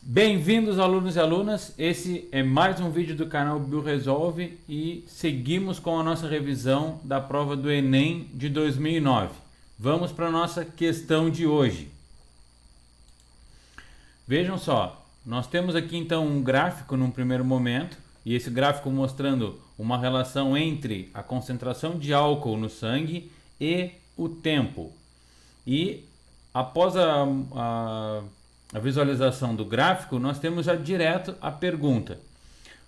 Bem-vindos, alunos e alunas. Esse é mais um vídeo do canal BioResolve e seguimos com a nossa revisão da prova do Enem de 2009. Vamos para a nossa questão de hoje. Vejam só, nós temos aqui então um gráfico num primeiro momento, e esse gráfico mostrando uma relação entre a concentração de álcool no sangue e o tempo. E após a visualização do gráfico, nós temos já direto a pergunta.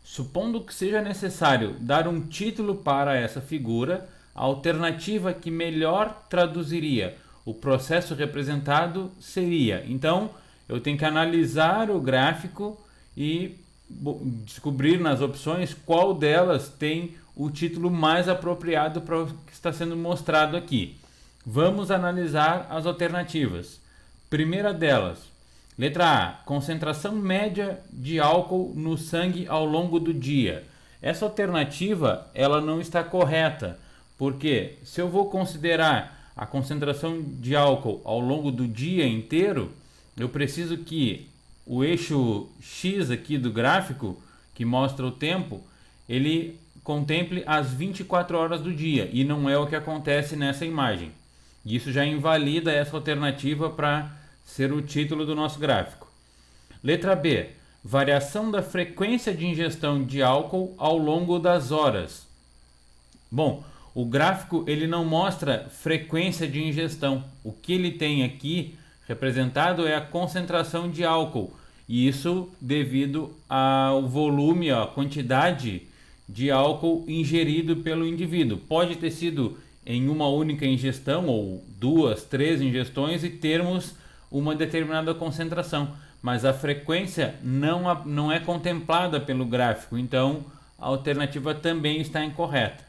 Supondo que seja necessário dar um título para essa figura, a alternativa que melhor traduziria o processo representado seria. Então, eu tenho que analisar o gráfico e descobrir nas opções qual delas tem o título mais apropriado para o que está sendo mostrado aqui. Vamos analisar as alternativas. Primeira delas, letra A, concentração média de álcool no sangue ao longo do dia. Essa alternativa ela não está correta, porque se eu vou considerar a concentração de álcool ao longo do dia inteiro, eu preciso que o eixo X aqui do gráfico, que mostra o tempo, ele contemple as 24 horas do dia, e não é o que acontece nessa imagem. Isso já invalida essa alternativa para ser o título do nosso gráfico. Letra B, variação da frequência de ingestão de álcool ao longo das horas. Bom, o gráfico ele não mostra frequência de ingestão. O que ele tem aqui representado é a concentração de álcool, e isso devido ao volume, a quantidade de álcool ingerido pelo indivíduo. Pode ter sido em uma única ingestão ou 2, 3 ingestões e termos uma determinada concentração, mas a frequência não é contemplada pelo gráfico, então a alternativa também está incorreta.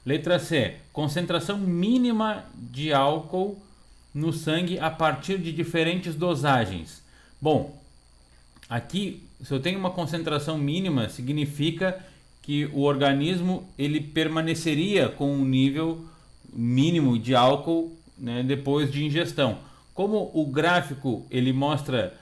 Letra C, concentração mínima de álcool no sangue a partir de diferentes dosagens. Bom, aqui se eu tenho uma concentração mínima, significa que o organismo ele permaneceria com um nível mínimo de álcool, né, depois de ingestão. Como o gráfico ele mostra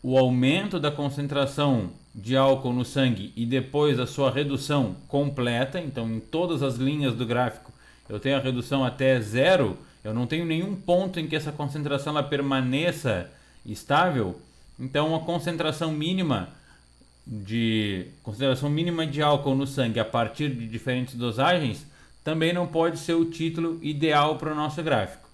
o aumento da concentração de álcool no sangue e depois a sua redução completa, então em todas as linhas do gráfico eu tenho a redução até zero, eu não tenho nenhum ponto em que essa concentração ela permaneça estável, então a concentração mínima de álcool no sangue a partir de diferentes dosagens também não pode ser o título ideal para o nosso gráfico.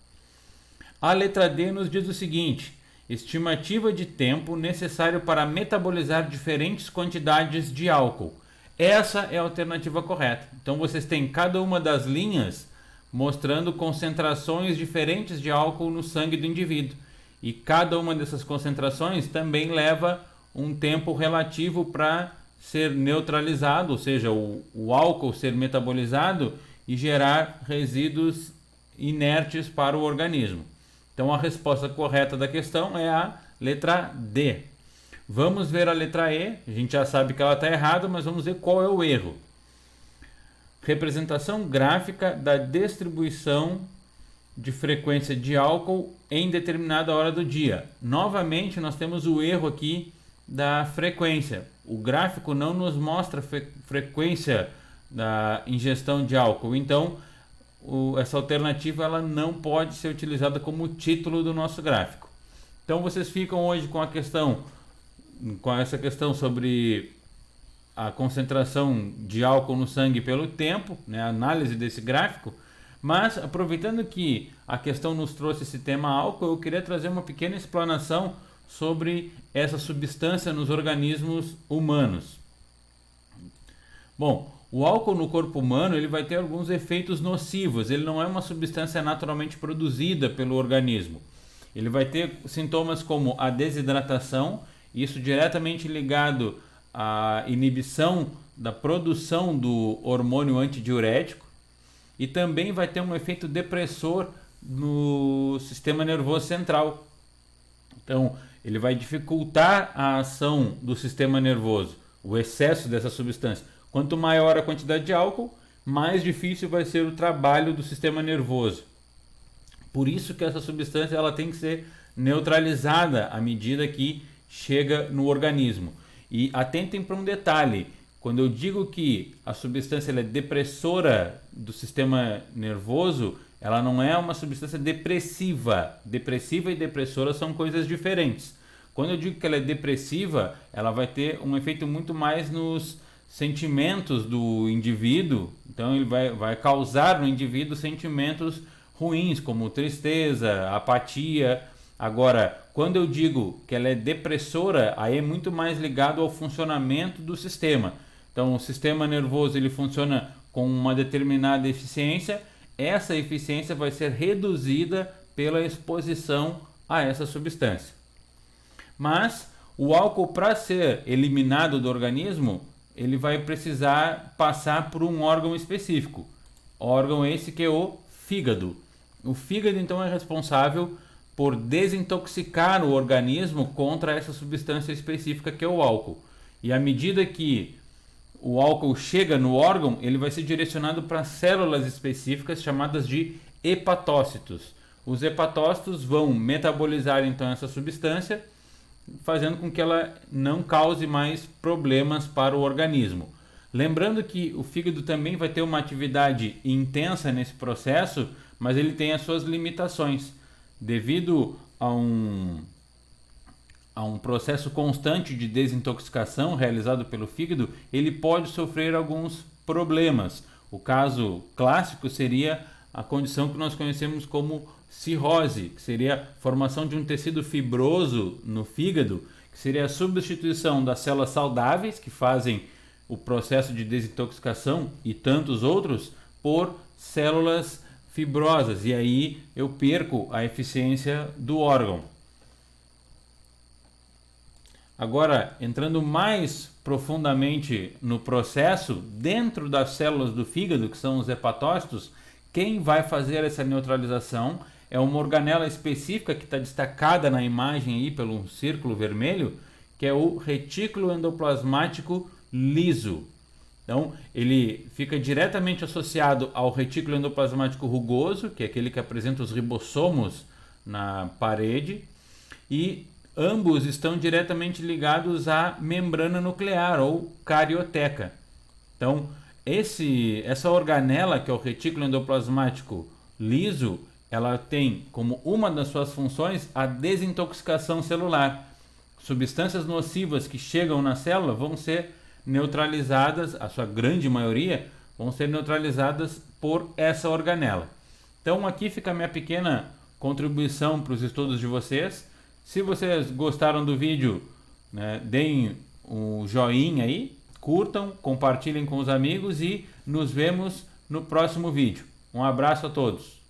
A letra D nos diz o seguinte: estimativa de tempo necessário para metabolizar diferentes quantidades de álcool. Essa é a alternativa correta. Então vocês têm cada uma das linhas mostrando concentrações diferentes de álcool no sangue do indivíduo. E cada uma dessas concentrações também leva um tempo relativo para ser neutralizado, ou seja, o álcool ser metabolizado e gerar resíduos inertes para o organismo. Então a resposta correta da questão é a letra D. Vamos ver a letra E. A gente já sabe que ela está errada, mas vamos ver qual é o erro. Representação gráfica da distribuição de frequência de álcool em determinada hora do dia. Novamente nós temos o erro aqui da frequência. O gráfico não nos mostra frequência da ingestão de álcool, então essa alternativa ela não pode ser utilizada como título do nosso gráfico. Então vocês ficam hoje com essa questão sobre a concentração de álcool no sangue pelo tempo, né, a análise desse gráfico. Mas aproveitando que a questão nos trouxe esse tema álcool, eu queria trazer uma pequena explanação sobre essa substância nos organismos humanos. Bom, o álcool no corpo humano ele vai ter alguns efeitos nocivos. Ele não é uma substância naturalmente produzida pelo organismo. Ele vai ter sintomas como a desidratação, isso diretamente ligado à inibição da produção do hormônio antidiurético, e também vai ter um efeito depressor no sistema nervoso central. Então, ele vai dificultar a ação do sistema nervoso, o excesso dessa substância. Quanto maior a quantidade de álcool, mais difícil vai ser o trabalho do sistema nervoso. Por isso que essa substância ela tem que ser neutralizada à medida que chega no organismo. E atentem para um detalhe: quando eu digo que a substância ela é depressora do sistema nervoso, ela não é uma substância depressiva. Depressiva e depressora são coisas diferentes. Quando eu digo que ela é depressiva, ela vai ter um efeito muito mais nos sentimentos do indivíduo. Então ele vai causar no indivíduo sentimentos ruins, como tristeza, apatia. Agora, quando eu digo que ela é depressora, aí é muito mais ligado ao funcionamento do sistema. Então o sistema nervoso ele funciona com uma determinada eficiência. Essa eficiência vai ser reduzida pela exposição a essa substância. Mas o álcool, para ser eliminado do organismo, ele vai precisar passar por um órgão específico. Órgão esse que é o fígado. O fígado então é responsável por desintoxicar o organismo contra essa substância específica que é o álcool. E à medida que o álcool chega no órgão, ele vai ser direcionado para células específicas chamadas de hepatócitos. Os hepatócitos vão metabolizar então essa substância, fazendo com que ela não cause mais problemas para o organismo. Lembrando que o fígado também vai ter uma atividade intensa nesse processo, mas ele tem as suas limitações. Devido a um processo constante de desintoxicação realizado pelo fígado, ele pode sofrer alguns problemas. O caso clássico seria a condição que nós conhecemos como cirrose, que seria a formação de um tecido fibroso no fígado, que seria a substituição das células saudáveis que fazem o processo de desintoxicação e tantos outros por células fibrosas, e aí eu perco a eficiência do órgão. Agora, entrando mais profundamente no processo, dentro das células do fígado, que são os hepatócitos, quem vai fazer essa neutralização é uma organela específica que está destacada na imagem aí pelo círculo vermelho, que é o retículo endoplasmático liso. Então, ele fica diretamente associado ao retículo endoplasmático rugoso, que é aquele que apresenta os ribossomos na parede, e ambos estão diretamente ligados à membrana nuclear ou carioteca. Então, essa organela, que é o retículo endoplasmático liso, ela tem como uma das suas funções a desintoxicação celular. Substâncias nocivas que chegam na célula vão ser neutralizadas, a sua grande maioria, vão ser neutralizadas por essa organela. Então aqui fica a minha pequena contribuição para os estudos de vocês. Se vocês gostaram do vídeo, né, deem um joinha aí, curtam, compartilhem com os amigos e nos vemos no próximo vídeo. Um abraço a todos.